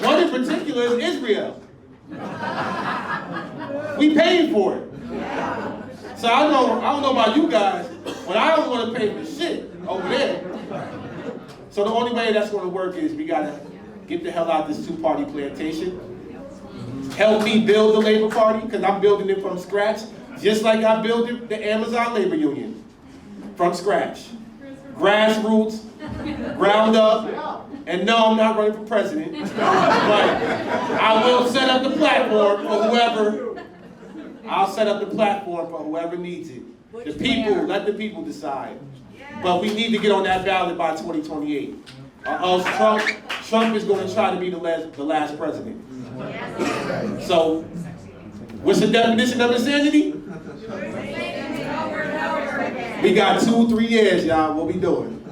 One in particular is Israel. We paying for it. So I don't know about you guys, but I don't want to pay for shit over there. So the only way that's going to work is we got to get the hell out of this two-party plantation. Help me build the Labor Party, because I'm building it from scratch, just like I built the Amazon Labor Union. From scratch. Grassroots, ground up, and no, I'm not running for president, but I will set up the platform for whoever. I'll set up the platform for whoever needs it. The people, let the people decide. But we need to get on that ballot by 2028. Or else Trump is going to try to be the last president. So, what's the definition of insanity? We got 2-3 years, y'all. What we doing?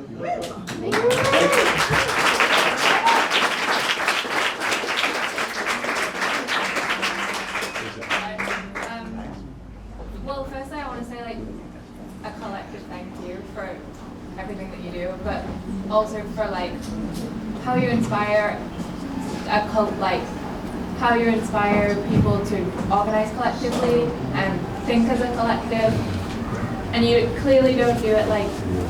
Well, firstly, I want to say like a collective thank you for everything that you do, but also for like how you inspire how you inspire people to organize collectively and think as a collective. And you clearly don't do it like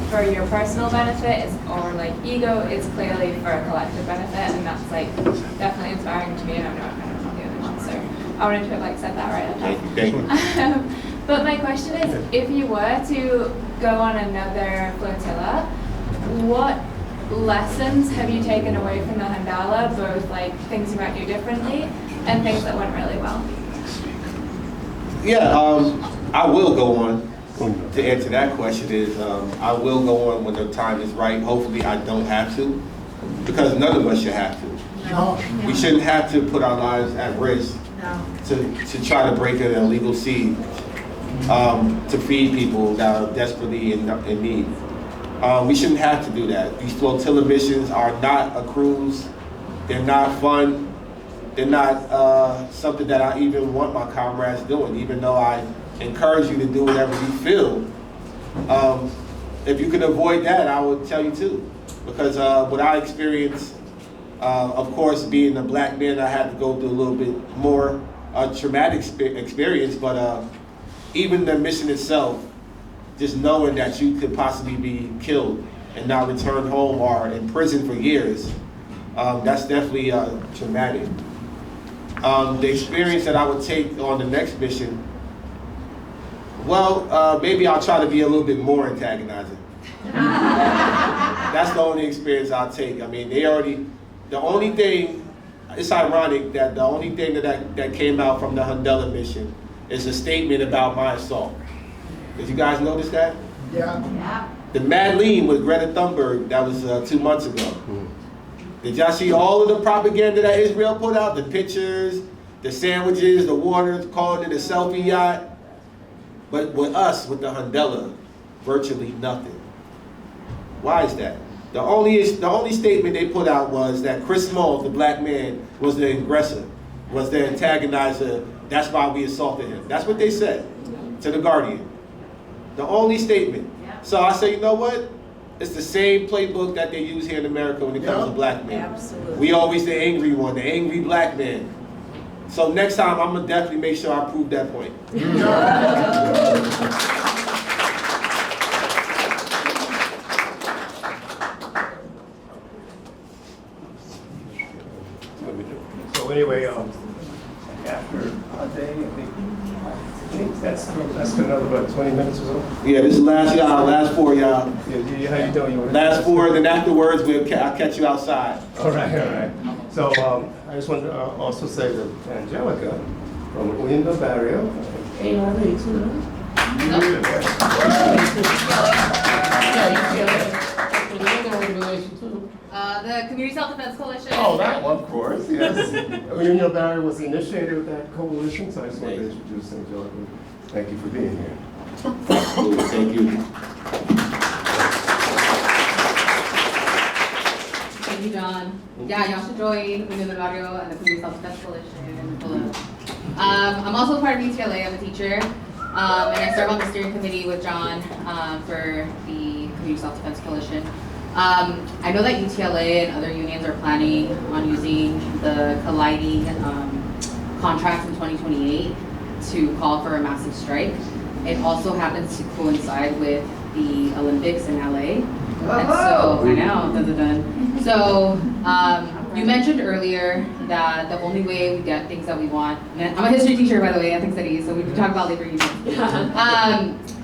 for your personal benefit or like ego. It's clearly for a collective benefit, and that's like definitely inspiring to me. And I know I'm kind of the other one, so I wanted to have like said that right at the Thank you. But my question is, if you were to go on another flotilla, what lessons have you taken away from the Handala, both like things you might do differently and things that went really well? Yeah, I will go on. To answer that question is, I will go on when the time is right. Hopefully I don't have to, because none of us should have to. No. We shouldn't have to put our lives at risk to try to break an illegal siege, to feed people that are desperately in need. We shouldn't have to do that. These flotilla missions are not a cruise. They're not fun. They're not something that I even want my comrades doing, even though I encourage you to do whatever you feel. If you could avoid that, I would tell you too. Because what I experienced, of course, being a black man, I had to go through a little bit more traumatic experience, but even the mission itself, just knowing that you could possibly be killed and not return home or in prison for years, that's definitely traumatic. The experience that I would take on the next mission, well, maybe I'll try to be a little bit more antagonizing. That's the only experience I'll take. I mean, the only thing, it's ironic that the only thing that came out from the Handela mission is a statement about my assault. Did you guys notice that? Yeah. The Mad Lean with Greta Thunberg, that was 2 months ago. Did y'all see all of the propaganda that Israel put out? The pictures, the sandwiches, the water, calling it a selfie yacht. But with us, with the Handela, virtually nothing. Why is that? The only statement they put out was that Chris Small, the black man, was the aggressor, was the antagonizer. That's why we assaulted him. That's what they said to The Guardian. The only statement. So I say, you know what? It's the same playbook that they use here in America when it comes to black men. Absolutely. We always the angry one, the angry black man. So next time, I'm gonna definitely make sure I prove that point. So anyway, after a day, I think that's been another, about 20 minutes or so? Yeah, this is last y'all, last four y'all. Yeah, how you doing? Last four, then afterwards, I'll catch you outside. All right. So I just want to also say that Angelica from Williamsville Barrio. The Community Self-Defense Coalition. Oh, that one, of course, yes. Williamsville Barrio was the initiator of that coalition, so I just wanted to introduce Angelica. Thank you for being here. Thank you. Thank you, John. Yeah, y'all should join Williamsville Barrio and the Community Self-Defense Coalition. I'm also part of UTLA. I'm a teacher, and I serve on the steering committee with John for the Community Self-Defense Coalition. I know that UTLA and other unions are planning on using the colliding contracts in 2028 to call for a massive strike. It also happens to coincide with the Olympics in LA. And so, I know, dun. So, you mentioned earlier that the only way we get things that we want, and I'm a history teacher, by the way, ethics studies, so we can talk about labor unions.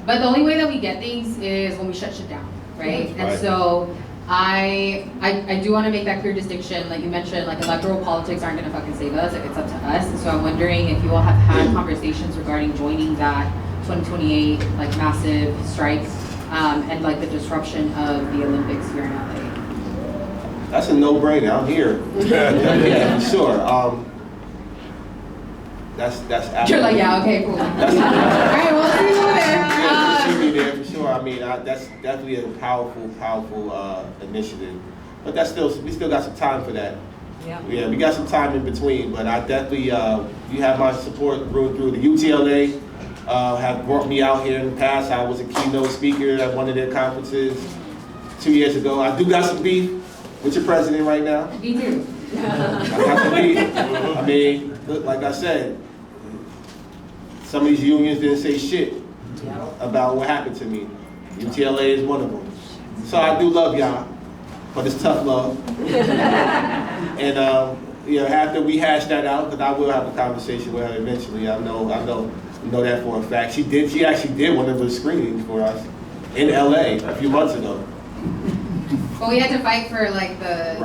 But the only way that we get things is when we shut shit down, right? And so, I do want to make that clear distinction. Like you mentioned, like electoral politics aren't going to fucking save us. Like it's up to us. And so I'm wondering if you all have had conversations regarding joining that 2028 like massive strike and like the disruption of the Olympics here in LA. That's a no-brainer. I'm here. Yeah, sure. That's absolutely. You're like, yeah, okay, cool. All right, well, let's see you there. Yeah, should be there for sure. I mean, that's definitely a powerful initiative. But we still got some time for that. Yeah, we got some time in between. But I definitely, you have my support through the UTLA. Have brought me out here in the past. I was a keynote speaker at one of their conferences 2 years ago. I do got some beef with your president right now. Me too. I got some beef. I mean, look, like I said, some of these unions didn't say shit about what happened to me. UTLA is one of them. So I do love y'all, but it's tough love. And after we hash that out, because I will have a conversation with her eventually. I know that for a fact. She actually did one of the screenings for us in LA a few months ago. But we had to fight for like the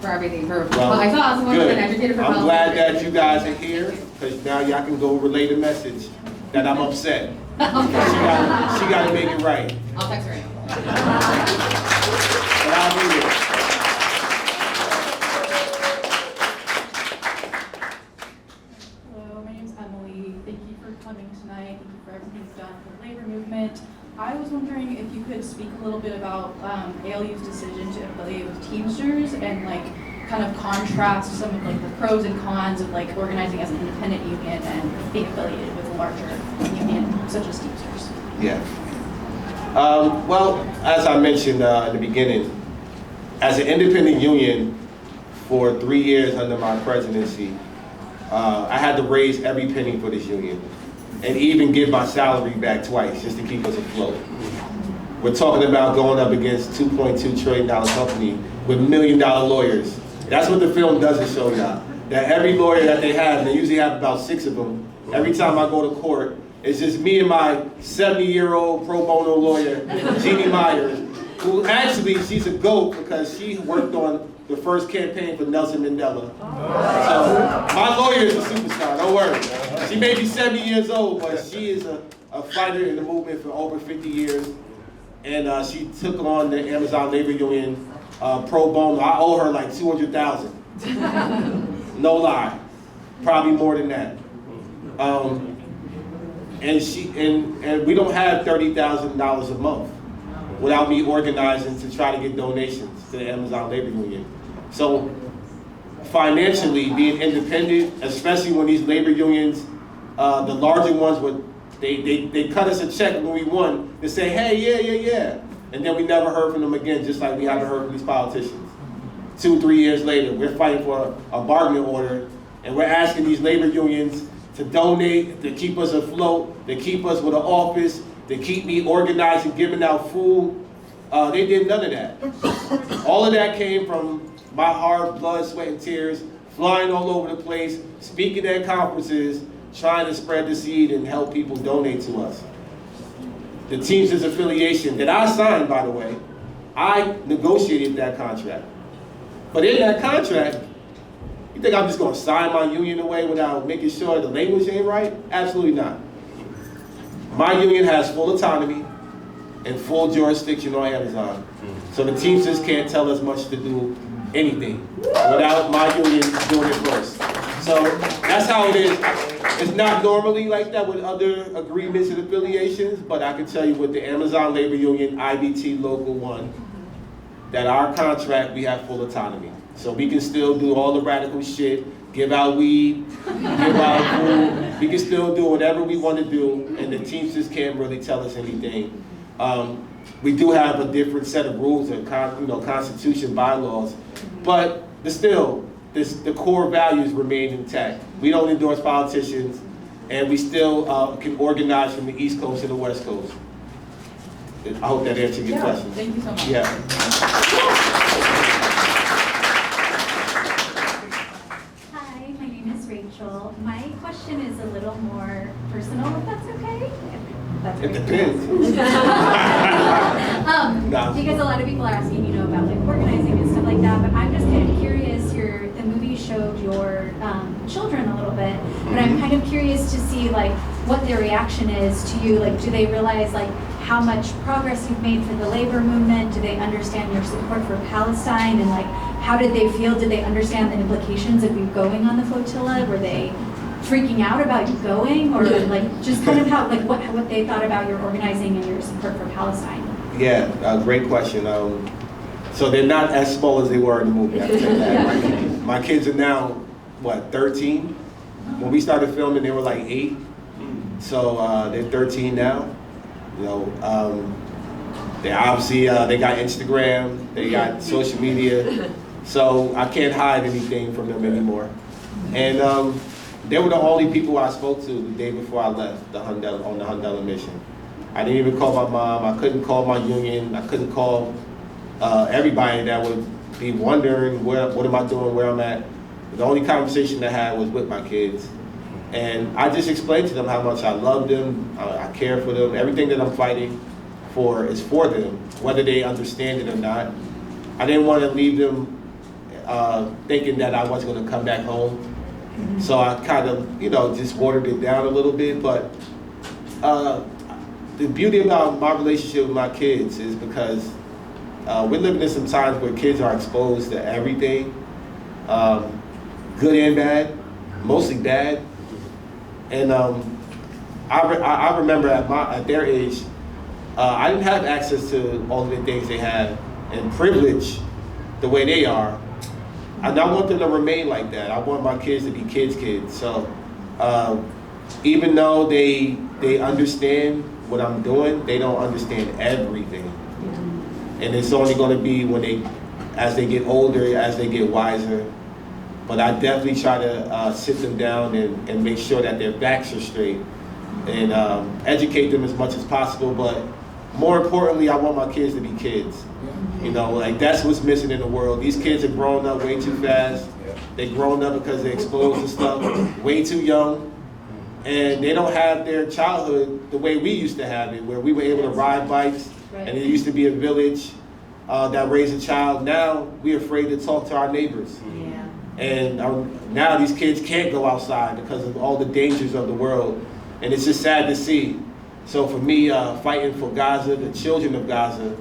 for everything. I saw someone was an educator for I'm glad that you guys are here, because now y'all can go relay the message that I'm upset. She got to make it right. I'll text her right now. But I'll be here. Hello, my name is Emily. Thank you for coming tonight. Thank you for everything you've done for the labor movement. I was wondering if you could speak a little bit about ALU's decision to affiliate with Teamsters and like kind of contrast some of like the pros and cons of like organizing as an independent union and being affiliated with a larger union such as Teamsters. Yeah. Well, as I mentioned in the beginning, as an independent union for 3 years under my presidency, I had to raise every penny for this union and even give my salary back twice just to keep us afloat. We're talking about going up against $2.2 trillion company with $1 million lawyers. That's what the film doesn't show y'all. That every lawyer that they have, and they usually have about 6 of them, every time I go to court, it's just me and my 70-year-old pro bono lawyer, Jeannie Myers, who actually, she's a GOAT because she worked on the first campaign for Nelson Mandela. So my lawyer is a superstar, don't worry. She may be 70 years old, but she is a fighter in the movement for over 50 years. And she took on the Amazon Labor Union pro bono. I owe her like $200,000. No lie, probably more than that. And we don't have $30,000 a month without me organizing to try to get donations to the Amazon Labor Union. So financially, being independent, especially when these labor unions, the larger ones, they cut us a check when we won to say, hey, yeah. And then we never heard from them again, just like we haven't heard from these politicians. 2, 3 years later, we're fighting for a bargaining order, And we're asking these labor unions to donate, to keep us afloat, to keep us with an office, to keep me organized and giving out food. They did none of that. All of that came from my hard blood, sweat, and tears, flying all over the place, speaking at conferences, trying to spread the seed and help people donate to us. The Teamsters affiliation that I signed, by the way, I negotiated that contract. But in that contract, you think I'm just gonna sign my union away without making sure the language ain't right? Absolutely not. My union has full autonomy and full jurisdiction on Amazon. So the Teamsters can't tell us much to do anything without my union doing it first. So that's how it is. It's not normally like that with other agreements and affiliations, but I can tell you with the Amazon Labor Union, IBT Local 1, that our contract, we have full autonomy. So we can still do all the radical shit, give out weed, give out food. We can still do whatever we want to do, and the Teamsters can't really tell us anything. We do have a different set of rules and constitution bylaws, but still, the core values remain intact. We don't endorse politicians, and we still can organize from the East Coast to the West Coast. I hope that answered your question. Thank you so much. Yeah. Hi, my name is Rachel. My question is a little more personal, if that's okay? It depends. Because a lot of people are asking, about like organizing and stuff like that, but I'm just kind of curious, the movie showed your children a little bit, but I'm kind of curious to see like what their reaction is to you. Like, do they realize like how much progress you've made for the labor movement? Do they understand your support for Palestine? And like, how did they feel? Did they understand the implications of you going on the flotilla? Were they freaking out about you going, or like just kind of how like what they thought about your organizing and your support for Palestine? Yeah, great question. So they're not as small as they were in the movie. I can tell you that. My kids are now, what, 13? When we started filming, they were like 8. So they're 13 now. They obviously they got Instagram, they got social media. So I can't hide anything from them anymore. And they were the only people I spoke to the day before I left on the Hundella mission. I didn't even call my mom. I couldn't call my union. I couldn't call everybody that would be wondering what am I doing, where I'm at. The only conversation I had was with my kids. And I just explained to them how much I love them, I care for them. Everything that I'm fighting for is for them, whether they understand it or not. I didn't want to leave them thinking that I wasn't going to come back home. So I kind of, just watered it down a little bit. But the beauty about my relationship with my kids is because we're living in some times where kids are exposed to everything, good and bad, mostly bad. And I remember at their age, I didn't have access to all of the things they have and privilege the way they are. And I want them to remain like that. I want my kids to be kids. So even though they understand what I'm doing, they don't understand everything. And it's only going to be as they get older, as they get wiser. But I definitely try to sit them down and make sure that their backs are straight and educate them as much as possible. But more importantly, I want my kids to be kids. That's what's missing in the world. These kids are growing up way too fast. They're growing up because they're exposed to stuff way too young. And they don't have their childhood the way we used to have it, where we were able to ride bikes, and there used to be a village that raised a child. Now we're afraid to talk to our neighbors. And now these kids can't go outside because of all the dangers of the world. And it's just sad to see. So for me, fighting for Gaza, the children of Gaza,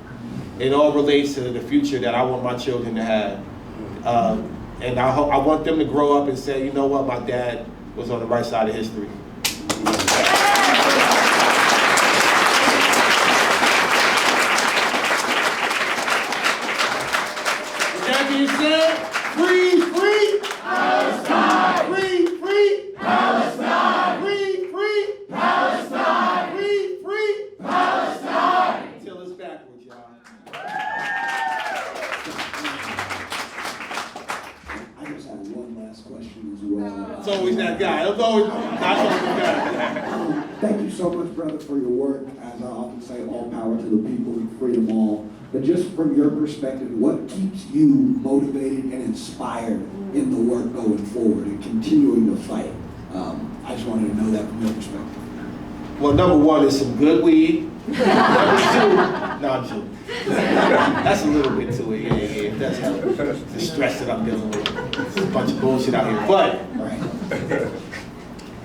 it all relates to the future that I want my children to have. And I want them to grow up and say, you know what, my dad was on the right side of history. With that being said, free Palestine! Free Palestine! Free Palestine! Free Palestine! Until it's backwards, y'all. I just have one last question as well. always that guy. It was always not always the guy. Thank you so much, brother, for your work. As I often say, all power to the people and freedom all. But just from your perspective, what keeps you motivated and inspired in the work going forward and continuing to fight? I just wanted to know that from your perspective. Well, number one is some good weed. Number two, no, I'm joking. That's a little bit to it, yeah, it does help. The stress that I'm dealing with. It's a bunch of bullshit out here. But,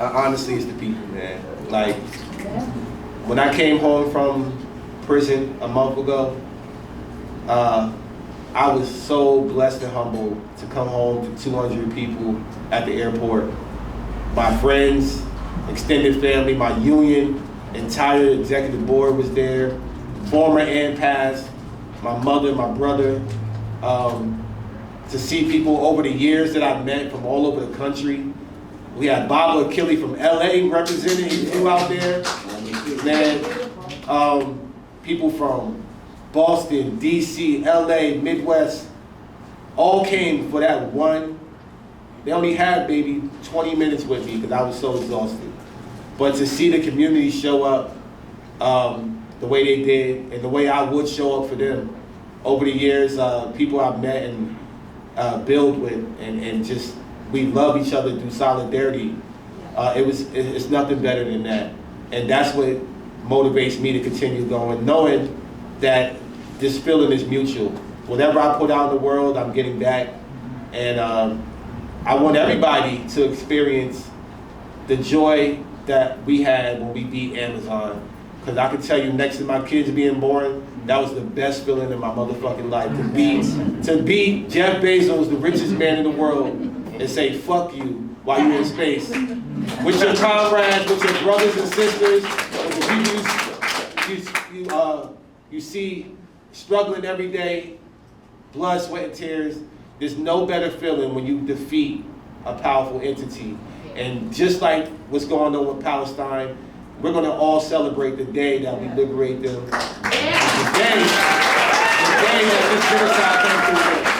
honestly, it's the people, man. Like, when I came home from prison a month ago, I was so blessed and humbled to come home to 200 people at the airport. My friends, extended family, my union, entire executive board was there, former and past, my mother, my brother, to see people over the years that I've met from all over the country. We had Bob Achille from LA representing, he flew out there. Man, people from Boston, DC, LA, Midwest, all came for that one. They only had maybe 20 minutes with me because I was so exhausted. But to see the community show up the way they did and the way I would show up for them over the years, people I've met and build with and just, we love each other through solidarity. It's nothing better than that. And that's what motivates me to continue going, knowing that this feeling is mutual. Whatever I put out in the world, I'm getting back. And I want everybody to experience the joy that we had when we beat Amazon. Because I can tell you, next to my kids being born, that was the best feeling in my motherfucking life. To beat Jeff Bezos, the richest man in the world, and say, fuck you, while you're in space. With your comrades, with your brothers and sisters, with the people you see struggling every day, blood, sweat, and tears. There's no better feeling when you defeat a powerful entity. And just like what's going on with Palestine, we're going to all celebrate the day that we liberate them. The day that this genocide comes to an end.